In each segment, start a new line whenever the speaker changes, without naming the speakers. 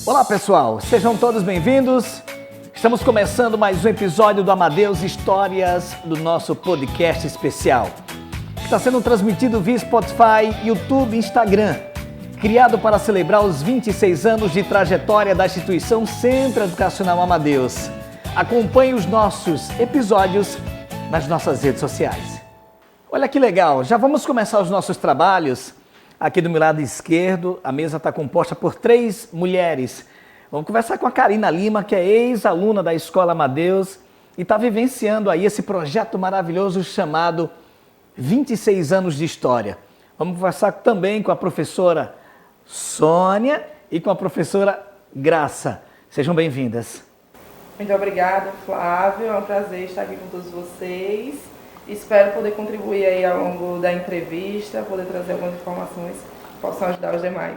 Olá pessoal, sejam todos bem-vindos. Estamos começando mais um episódio do Amadeus Histórias do nosso podcast especial, que está sendo transmitido via Spotify, YouTube e Instagram, criado para celebrar os 26 anos de trajetória da instituição Centro Educacional Amadeus. Acompanhe os nossos episódios nas nossas redes sociais. Olha que legal, já vamos começar os nossos trabalhos. Aqui do meu lado esquerdo, a mesa está composta por 3 mulheres. Vamos conversar com a Karina Lima, que é ex-aluna da Escola Amadeus e está vivenciando aí esse projeto maravilhoso chamado 26 anos de História. Vamos conversar também com a professora Sônia e com a professora Graça. Sejam bem-vindas.
Muito obrigada, Flávio. É um prazer estar aqui com todos vocês. Espero poder contribuir aí ao longo da entrevista, poder trazer algumas informações que possam ajudar os demais.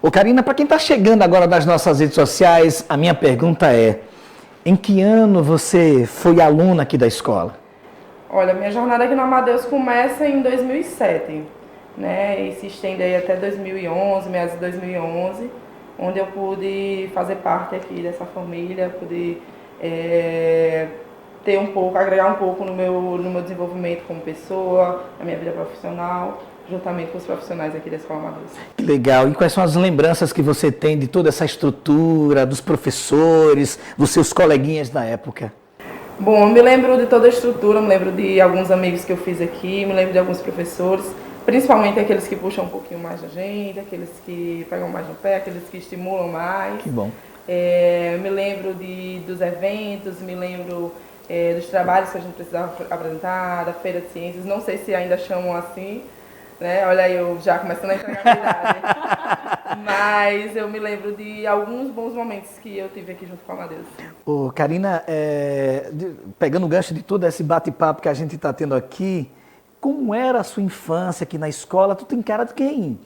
Ô Karina, para quem está chegando agora das nossas redes sociais, a minha pergunta é: em que ano você foi aluna aqui da escola?
Olha, minha jornada aqui no Amadeus começa em 2007, né? E se estende aí até 2011, meados de 2011, onde eu pude fazer parte aqui dessa família, pude ter um pouco, agregar um pouco no meu desenvolvimento como pessoa, na minha vida profissional, juntamente com os profissionais aqui da Escola Amadeus.
Que legal! E quais são as lembranças que você tem de toda essa estrutura, dos professores, dos seus coleguinhas da época?
Bom, eu me lembro de toda a estrutura, me lembro de alguns amigos que eu fiz aqui, me lembro de alguns professores, principalmente aqueles que puxam um pouquinho mais da gente, aqueles que pegam mais no pé, aqueles que estimulam mais.
Que bom!
Me lembro dos eventos, me lembro dos trabalhos que a gente precisava apresentar, da Feira de Ciências, não sei se ainda chamam assim, né? Olha aí, eu já começando a entregar a idade. Mas eu me lembro de alguns bons momentos que eu tive aqui junto com a Amadeus.
Ô, Karina, pegando o gancho de todo esse bate-papo que a gente está tendo aqui, como era a sua infância aqui na escola? Tu tem cara de quem?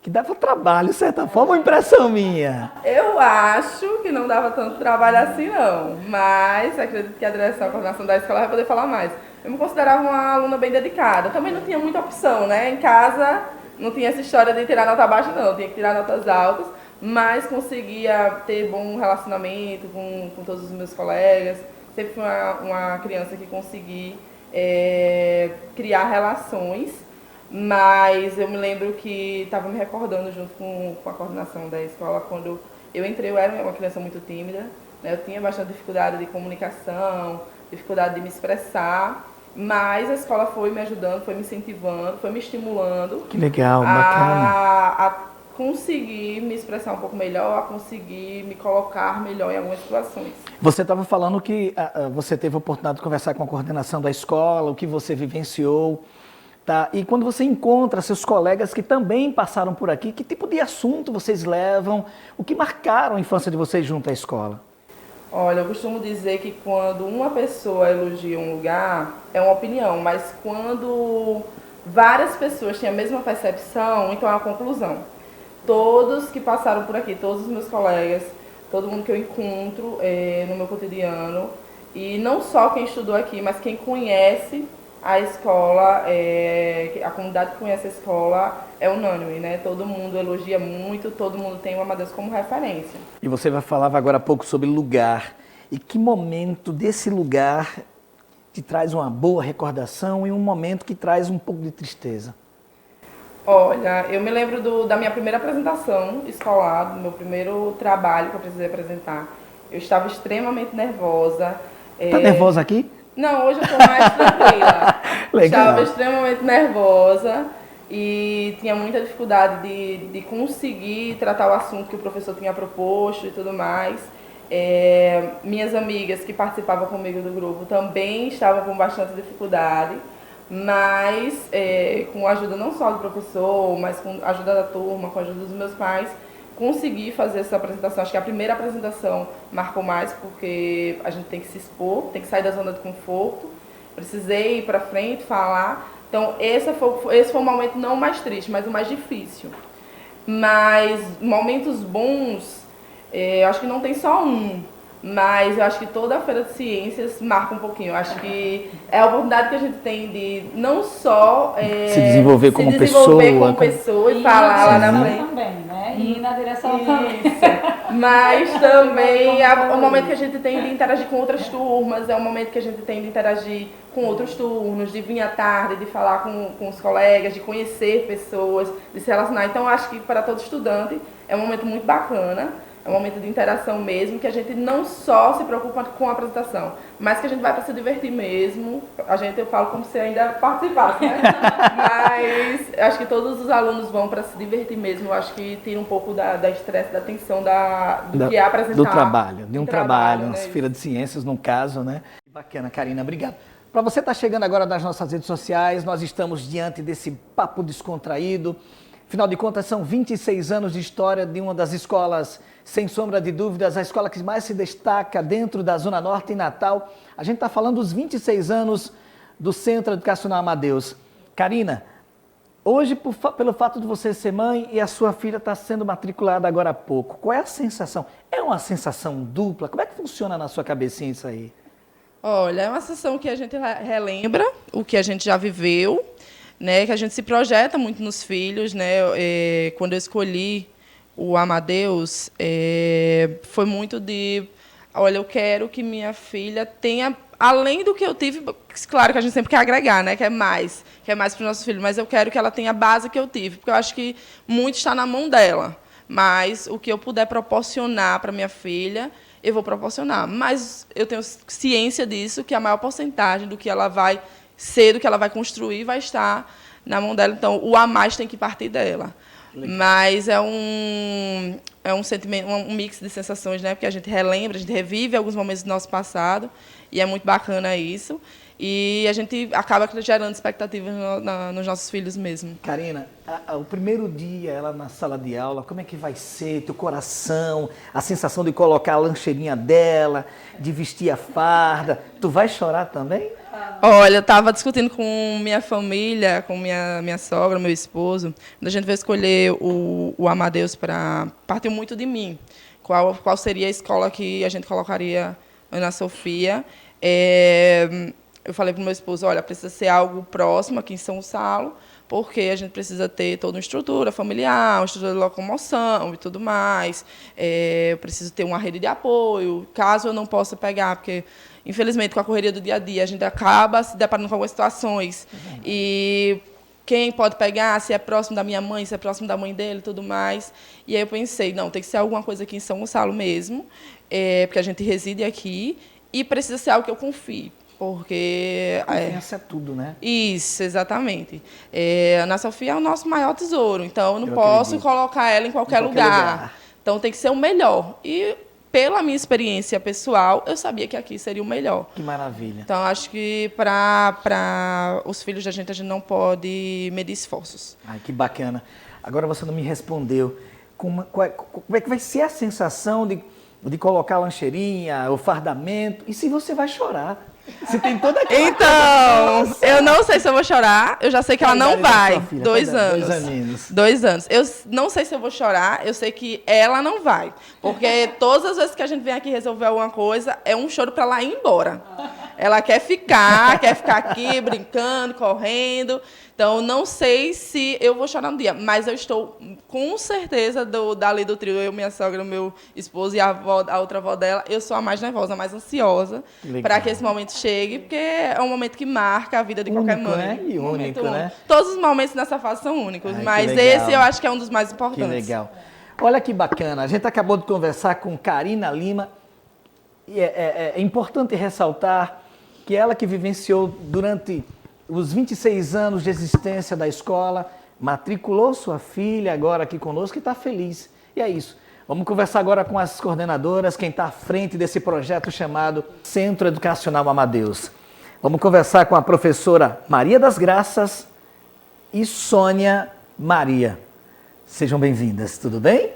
Que dava trabalho, de certa forma, ou impressão minha?
Eu acho que não dava tanto trabalho assim, não. Mas acredito que a direção, a coordenação da escola vai poder falar mais. Eu me considerava uma aluna bem dedicada. Também não tinha muita opção, né? Em casa não tinha essa história de tirar nota baixa, não. Eu tinha que tirar notas altas, mas conseguia ter bom relacionamento com todos os meus colegas. Sempre fui uma criança que consegui criar relações. Mas eu me lembro que estava me recordando junto com a coordenação da escola, quando eu entrei, eu era uma criança muito tímida, né? Eu tinha bastante dificuldade de comunicação, dificuldade de me expressar, mas a escola foi me ajudando, foi me incentivando, foi me estimulando.
Que legal, bacana.
A conseguir me expressar um pouco melhor, a conseguir me colocar melhor em algumas situações.
Você estava falando que você teve a oportunidade de conversar com a coordenação da escola, o que você vivenciou. Tá? E quando você encontra seus colegas que também passaram por aqui, que tipo de assunto vocês levam? O que marcaram a infância de vocês junto à escola?
Olha, eu costumo dizer que quando uma pessoa elogia um lugar, é uma opinião, mas quando várias pessoas têm a mesma percepção, então é uma conclusão. Todos que passaram por aqui, todos os meus colegas, todo mundo que eu encontro no meu cotidiano, e não só quem estudou aqui, mas quem conhece a escola, a comunidade que conhece a escola é unânime, né? Todo mundo elogia muito, todo mundo tem o Amadeus como referência.
E você falava agora há pouco sobre lugar. E que momento desse lugar te traz uma boa recordação e um momento que traz um pouco de tristeza?
Olha, eu me lembro da minha primeira apresentação escolar, do meu primeiro trabalho que eu precisei apresentar. Eu estava extremamente nervosa.
Tá nervosa aqui?
Não, hoje eu estou mais tranquila.
Legal.
Estava extremamente nervosa e tinha muita dificuldade de conseguir tratar o assunto que o professor tinha proposto e tudo mais. Minhas amigas que participavam comigo do grupo também estavam com bastante dificuldade, mas com a ajuda não só do professor, mas com a ajuda da turma, com a ajuda dos meus pais, consegui fazer essa apresentação. Acho que a primeira apresentação marcou mais porque a gente tem que se expor, tem que sair da zona de conforto. Precisei ir para frente, falar. Então esse foi o momento não mais triste, mas o mais difícil. Mas momentos bons, acho que não tem só um. Mas eu acho que toda a Feira de Ciências marca um pouquinho. Eu acho que é a oportunidade que a gente tem de não só
se desenvolver como pessoa
e falar lá na frente.
também, né? E na direção
Isso.
também.
Mas também é o momento que a gente tem de interagir com outras turmas, é o momento que a gente tem de interagir com outros turnos, de vir à tarde, de falar com os colegas, de conhecer pessoas, de se relacionar. Então, eu acho que para todo estudante é um momento muito bacana. É um momento de interação mesmo, que a gente não só se preocupa com a apresentação, mas que a gente vai para se divertir mesmo. Eu falo como se ainda participasse, né? Mas acho que todos os alunos vão para se divertir mesmo. Eu acho que tira um pouco da estresse, da tensão do que é apresentar.
Do trabalho, de um trabalho,
né?
uma feira de ciências, no caso, né? Bacana, Karina, obrigado. Para você estar chegando agora nas nossas redes sociais, nós estamos diante desse papo descontraído. Afinal de contas, são 26 anos de história de uma das escolas, sem sombra de dúvidas, a escola que mais se destaca dentro da Zona Norte em Natal. A gente está falando dos 26 anos do Centro Educacional Amadeus. Karina, hoje, pelo fato de você ser mãe e a sua filha está sendo matriculada agora há pouco, qual é a sensação? É uma sensação dupla? Como é que funciona na sua cabecinha isso aí?
Olha, é uma sensação que a gente relembra o que a gente já viveu, né, que a gente se projeta muito nos filhos, né? Quando eu escolhi o Amadeus, foi muito de, olha, eu quero que minha filha tenha, além do que eu tive, claro que a gente sempre quer agregar, né? Quer mais para os nossos filhos, mas eu quero que ela tenha a base que eu tive, porque eu acho que muito está na mão dela, mas o que eu puder proporcionar para minha filha, eu vou proporcionar. Mas eu tenho ciência disso, que a maior porcentagem do que ela vai ser, do que ela vai construir, vai estar na mão dela. Então, o a mais tem que partir dela. Legal. Mas é um sentimento, um mix de sensações, né? Porque a gente relembra, a gente revive alguns momentos do nosso passado, e é muito bacana isso. E a gente acaba gerando expectativas nos nossos filhos mesmo.
Karina, o primeiro dia ela na sala de aula, como é que vai ser? Teu coração, a sensação de colocar a lancheirinha dela, de vestir a farda. Tu vai chorar também?
Olha, eu estava discutindo com minha família, com minha sogra, meu esposo, quando a gente veio escolher o Amadeus, partiu muito de mim. Qual seria a escola que a gente colocaria Ana Sofia? Eu falei para o meu esposo, olha, precisa ser algo próximo aqui em São Gonçalo, porque a gente precisa ter toda uma estrutura familiar, uma estrutura de locomoção e tudo mais. Eu preciso ter uma rede de apoio, caso eu não possa pegar, porque, infelizmente, com a correria do dia a dia, a gente acaba se deparando com algumas situações. E quem pode pegar, se é próximo da minha mãe, se é próximo da mãe dele e tudo mais. E aí eu pensei, não, tem que ser alguma coisa aqui em São Gonçalo mesmo, porque a gente reside aqui, e precisa ser algo que eu confie. Porque
confiança é tudo, né?
Isso, exatamente. A Ana Sofia é o nosso maior tesouro, então eu não posso colocar ela em qualquer lugar. Então tem que ser o melhor. E pela minha experiência pessoal, eu sabia que aqui seria o melhor.
Que maravilha.
Então acho que para os filhos da gente, a gente não pode medir esforços.
Ai, que bacana. Agora você não me respondeu. Como é que vai ser a sensação de colocar a lancheirinha, o fardamento? E se você vai chorar? Você tem toda aquela...
Então, eu não sei se eu vou chorar, eu já sei que ela não vai. 2 anos.
2 aninhos.
2 anos. Eu não sei se eu vou chorar, eu sei que ela não vai. Porque todas as vezes que a gente vem aqui resolver alguma coisa, é um choro para ela ir embora. Ela quer ficar aqui brincando, correndo. Então, não sei se eu vou chorar no dia, mas eu estou com certeza dali do trio, eu, minha sogra, meu esposo e a outra avó dela, eu sou a mais nervosa, a mais ansiosa para que esse momento chegue, porque é um momento que marca a vida de qualquer mãe.
Né? E único, né?
Todos os momentos nessa fase são únicos, mas
legal.
Esse eu acho que é um dos mais importantes.
Que legal. Olha que bacana, a gente acabou de conversar com Karina Lima, e é importante ressaltar que ela que vivenciou durante os 26 anos de existência da escola, matriculou sua filha agora aqui conosco e está feliz. E é isso. Vamos conversar agora com as coordenadoras, quem está à frente desse projeto chamado Centro Educacional Amadeus. Vamos conversar com a professora Maria das Graças e Sônia Maria. Sejam bem-vindas, tudo bem?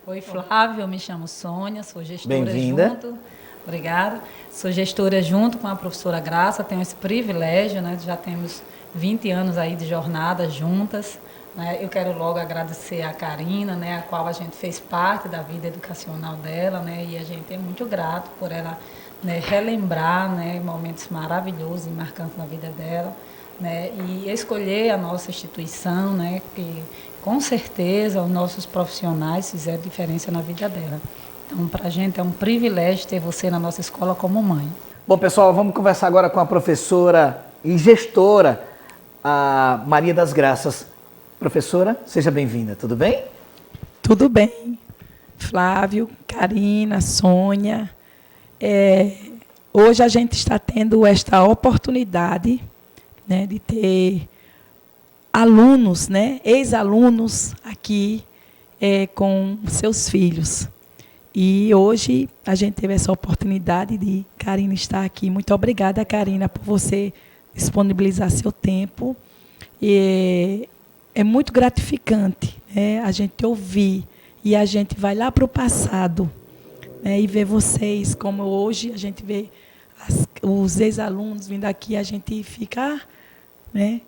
Oi, Flávio, eu me chamo Sônia, sou gestora
Bem-vinda.
junto. Obrigada. Sou gestora junto com a professora Graça, tenho esse privilégio, né? Já temos 20 anos aí de jornada juntas. Né? Eu quero logo agradecer a Karina, né? A qual a gente fez parte da vida educacional dela, né? E a gente é muito grato por ela, né, relembrar, né, momentos maravilhosos e marcantes na vida dela, né? E escolher a nossa instituição, né? Que com certeza os nossos profissionais fizeram diferença na vida dela. Então, para a gente é um privilégio ter você na nossa escola como mãe.
Bom, pessoal, vamos conversar agora com a professora e gestora, a Maria das Graças. Professora, seja bem-vinda, tudo bem?
Tudo bem. Flávio, Karina, Sônia. Hoje a gente está tendo esta oportunidade, né, de ter alunos, né, ex-alunos aqui com seus filhos. E hoje a gente teve essa oportunidade de Karina estar aqui. Muito obrigada, Karina, por você disponibilizar seu tempo. E é muito gratificante, né, a gente ouvir e a gente vai lá para o passado, né, e ver vocês, como hoje a gente vê os ex-alunos vindo aqui, a gente fica, né,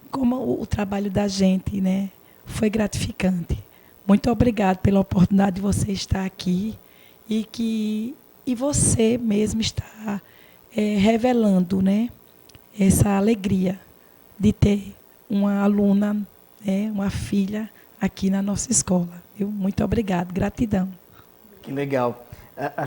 como o trabalho da gente, né, foi gratificante. Muito obrigada pela oportunidade de você estar aqui e você mesmo está revelando, né, essa alegria de ter uma aluna, né, uma filha aqui na nossa escola. Muito obrigada, gratidão.
Que legal.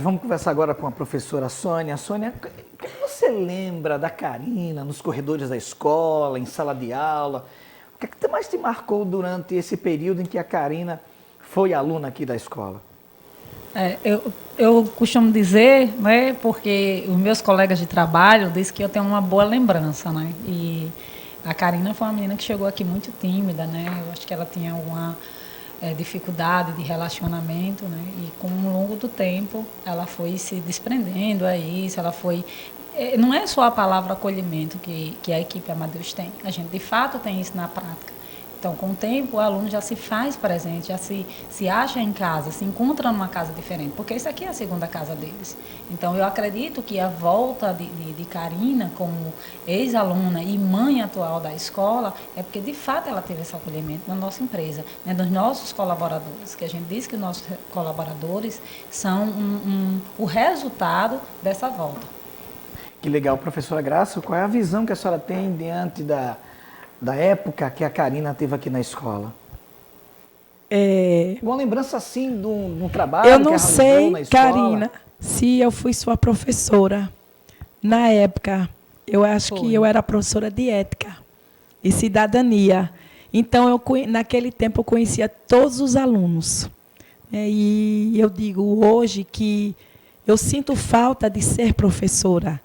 Vamos conversar agora com a professora Sônia. Sônia, o que você lembra da Karina nos corredores da escola, em sala de aula? O que mais te marcou durante esse período em que a Karina foi aluna aqui da escola?
Eu costumo dizer, né, porque os meus colegas de trabalho dizem que eu tenho uma boa lembrança, né? E a Karina foi uma menina que chegou aqui muito tímida, né? Eu acho que ela tinha alguma dificuldade de relacionamento, né? E com o longo do tempo ela foi se desprendendo a isso, ela foi... Não é só a palavra acolhimento que a equipe Amadeus tem, a gente de fato tem isso na prática. Então, com o tempo, o aluno já se faz presente, já se acha em casa, se encontra numa casa diferente, porque isso aqui é a segunda casa deles. Então, eu acredito que a volta de Karina como ex-aluna e mãe atual da escola é porque, de fato, ela teve esse acolhimento na nossa empresa, né, dos nossos colaboradores, que a gente diz que os nossos colaboradores são o resultado dessa volta.
Que legal, professora Graça. Qual é a visão que a senhora tem diante da época que a Karina teve aqui na escola? Uma lembrança assim de um trabalho
eu
que
não
realizou
sei,
na escola?
Karina, se eu fui sua professora. Na época, eu acho que eu era professora de ética e cidadania. Então, naquele tempo, eu conhecia todos os alunos. E eu digo hoje que eu sinto falta de ser professora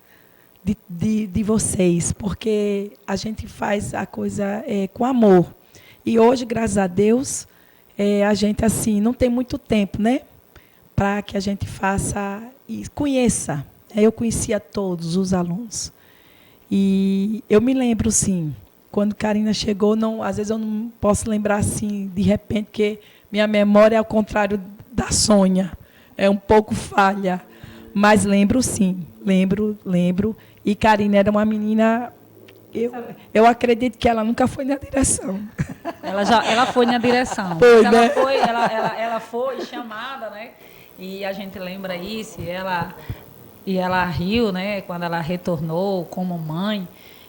de vocês, porque a gente faz a coisa com amor. E hoje, graças a Deus, a gente assim não tem muito tempo, né, para que a gente faça e conheça. Eu conhecia todos os alunos. E eu me lembro, sim, quando Karina chegou, às vezes eu não posso lembrar assim, de repente, porque minha memória é ao contrário da Sônia, é um pouco falha. Mas lembro, sim, lembro. E Karina era uma menina, eu acredito que ela nunca foi na direção.
Ela foi na direção.
Foi, né?
Ela foi chamada, né? E a gente lembra isso, e ela riu, né, quando ela retornou como mãe.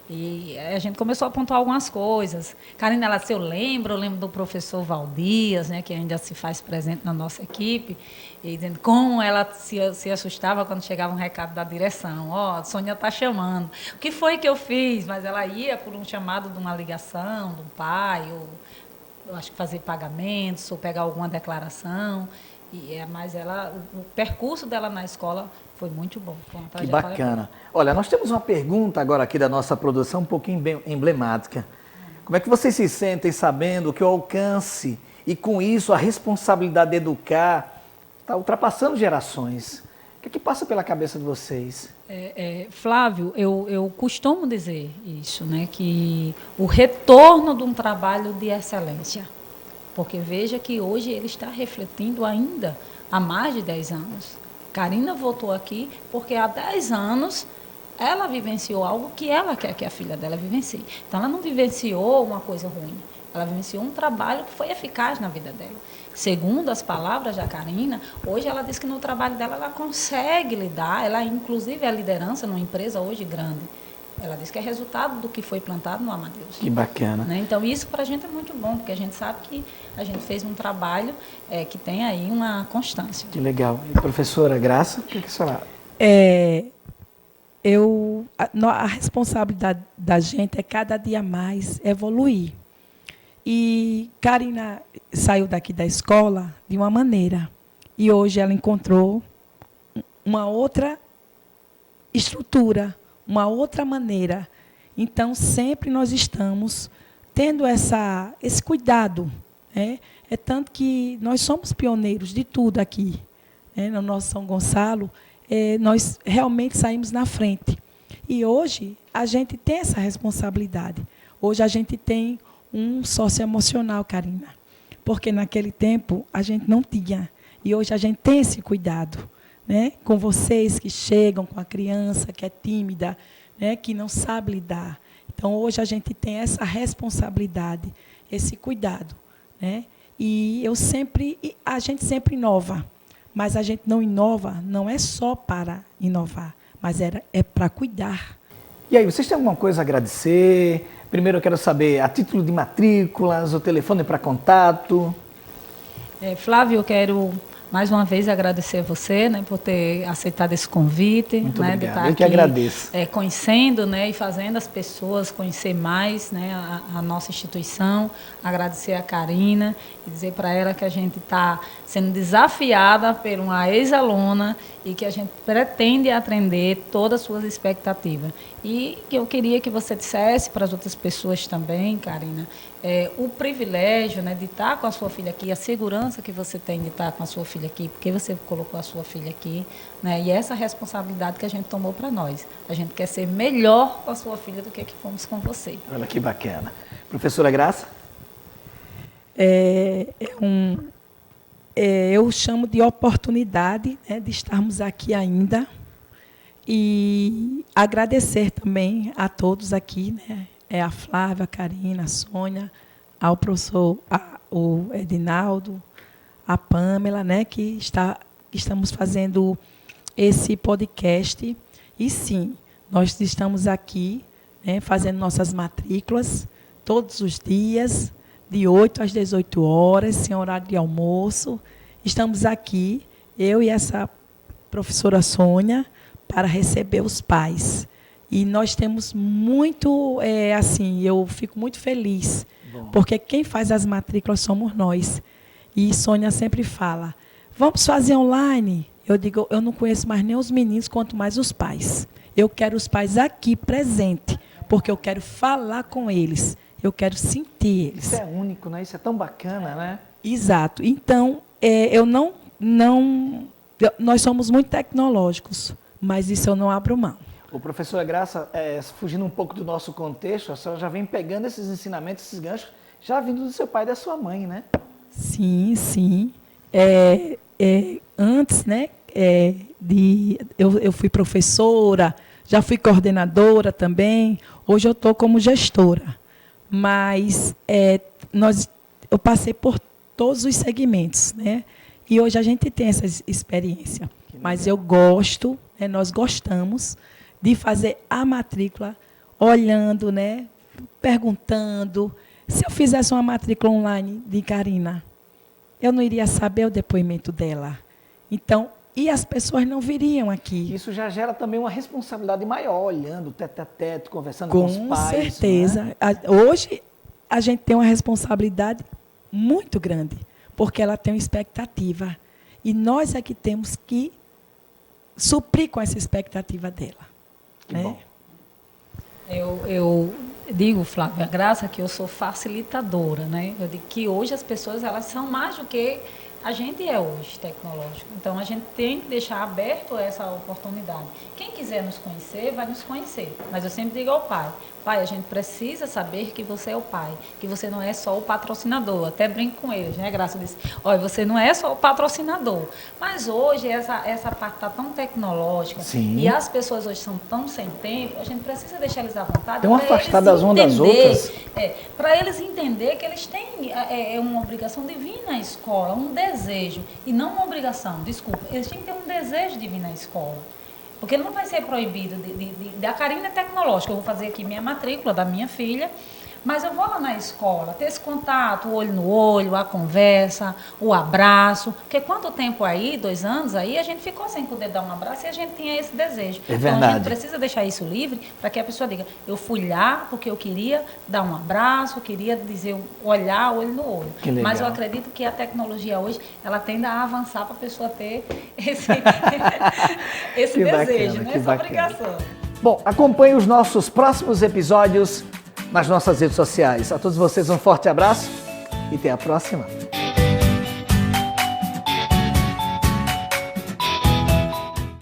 E a gente começou a pontuar algumas coisas. Karina, ela disse, eu lembro do professor Valdias, né, que ainda se faz presente na nossa equipe, e dizendo como ela se assustava quando chegava um recado da direção. A Sônia está chamando. O que foi que eu fiz? Mas ela ia por um chamado de uma ligação, de um pai, ou eu acho que fazer pagamentos, ou pegar alguma declaração. Mas o percurso dela na escola foi muito bom.
Que bacana. Olha, nós temos uma pergunta agora aqui da nossa produção um pouquinho bem emblemática. Como é que vocês se sentem sabendo que o alcance e com isso a responsabilidade de educar está ultrapassando gerações? O que passa pela cabeça de vocês?
Flávio, eu costumo dizer isso, né, que o retorno de um trabalho de excelência, porque veja que hoje ele está refletindo ainda há mais de 10 anos. Karina voltou aqui porque há 10 anos ela vivenciou algo que ela quer que a filha dela vivencie. Então, ela não vivenciou uma coisa ruim, ela vivenciou um trabalho que foi eficaz na vida dela. Segundo as palavras da Karina, hoje ela diz que no trabalho dela ela consegue lidar, ela inclusive é liderança numa empresa hoje grande. Ela diz que é resultado do que foi plantado no Amadeus.
Que bacana.
Né? Então, isso para a gente é muito bom, porque a gente sabe que a gente fez um trabalho que tem aí uma constância.
Que legal. E professora Graça, o que a senhora...
A responsabilidade da gente é cada dia mais evoluir. E Karina saiu daqui da escola de uma maneira. E hoje ela encontrou uma outra estrutura, uma outra maneira. Então, sempre nós estamos tendo esse cuidado. Né? É tanto que nós somos pioneiros de tudo aqui. Né? No nosso São Gonçalo, nós realmente saímos na frente. E hoje, a gente tem essa responsabilidade. Hoje, a gente tem um socioemocional, Karina. Porque naquele tempo, a gente não tinha. E hoje, a gente tem esse cuidado. Né? Com vocês que chegam com a criança que é tímida, né? Que não sabe lidar. Então, hoje, a gente tem essa responsabilidade, esse cuidado. Né? E a gente sempre inova. Mas a gente não inova, não é só para inovar, mas é para cuidar.
E aí, vocês têm alguma coisa a agradecer? Primeiro eu quero saber a título de matrículas, o telefone para contato.
Flávio, eu quero mais uma vez agradecer a você, né, por ter aceitado esse convite.
Muito
né,
obrigado.
de estar
Eu
aqui,
que agradeço.
Conhecendo, né, e fazendo as pessoas conhecer mais, né, a nossa instituição. Agradecer a Karina e dizer para ela que a gente está sendo desafiada por uma ex-aluna e que a gente pretende atender todas as suas expectativas. E que eu queria que você dissesse para as outras pessoas também, Karina, o privilégio, né, de estar com a sua filha aqui, a segurança que você tem de estar com a sua filha aqui, porque você colocou a sua filha aqui, né, e essa responsabilidade que a gente tomou para nós. A gente quer ser melhor com a sua filha do que fomos com você.
Olha que bacana. Professora Graça?
Eu chamo de oportunidade, né, de estarmos aqui ainda e agradecer também a todos aqui, né, a Flávia, a Karina, a Sônia, ao professor, o Edinaldo, a Pâmela, né, que estamos fazendo esse podcast. E sim, nós estamos aqui, né, fazendo nossas matrículas todos os dias, de 8 às 18 horas, sem horário de almoço. Estamos aqui, eu e essa professora Sônia, para receber os pais. E nós temos muito, eu fico muito feliz, porque quem faz as matrículas somos nós. E Sônia sempre fala, vamos fazer online? Eu digo, eu não conheço mais nem os meninos, quanto mais os pais. Eu quero os pais aqui, presente, porque eu quero falar com eles, eu quero sentir eles.
Isso é único, né? Isso é tão bacana, né?
Exato. Então, nós somos muito tecnológicos, mas isso eu não abro mão.
O professora Graça, fugindo um pouco do nosso contexto, a senhora já vem pegando esses ensinamentos, esses ganchos, já vindo do seu pai e da sua mãe, né?
Sim, sim. Antes, né, eu fui professora, já fui coordenadora também, hoje eu estou como gestora. Mas eu passei por todos os segmentos, né? E hoje a gente tem essa experiência. Mas eu gosto, né, nós gostamos de fazer a matrícula olhando, né, perguntando. Se eu fizesse uma matrícula online de Karina, eu não iria saber o depoimento dela. Então, e as pessoas não viriam aqui.
Isso já gera também uma responsabilidade maior, olhando tete a tete, conversando com os pais.
Com certeza. Né? Hoje, a gente tem uma responsabilidade muito grande, porque ela tem uma expectativa. E nós é que temos que suprir com essa expectativa dela.
Que
né?
bom.
Eu digo, Flávia Graça, que eu sou facilitadora, né? Eu digo que hoje as pessoas elas são mais do que a gente é hoje tecnológico. Então a gente tem que deixar aberto essa oportunidade. Quem quiser nos conhecer, vai nos conhecer. Mas eu sempre digo ao pai, pai, a gente precisa saber que você é o pai, que você não é só o patrocinador. Eu até brinco com eles, né? Graça disse, olha, você não é só o patrocinador. Mas hoje essa parte está tão tecnológica.
Sim.
E as pessoas hoje são tão sem tempo, a gente precisa deixar eles à vontade.
Tem um afastar das umas das outras.
Para eles entenderem que eles têm uma obrigação de vir na escola, um desejo, e não uma obrigação, desculpa, eles têm que ter um desejo de vir na escola. Porque não vai ser proibido. A Karina é tecnológica, eu vou fazer aqui minha matrícula da minha filha, mas eu vou lá na escola, ter esse contato, o olho no olho, a conversa, o abraço. Porque quanto tempo aí, 2 anos aí, a gente ficou sem poder dar um abraço e a gente tinha esse desejo.
É verdade.
Então a gente precisa deixar isso livre para que a pessoa diga, eu fui lá porque eu queria dar um abraço, queria dizer, olhar olho no olho.
Que legal.
Mas eu acredito que a tecnologia hoje, ela tende a avançar para a pessoa ter esse, esse
Que
desejo,
bacana,
né?
que
Essa
bacana.
obrigação.
Bom, acompanhe os nossos próximos episódios nas nossas redes sociais. A todos vocês um forte abraço e até a próxima.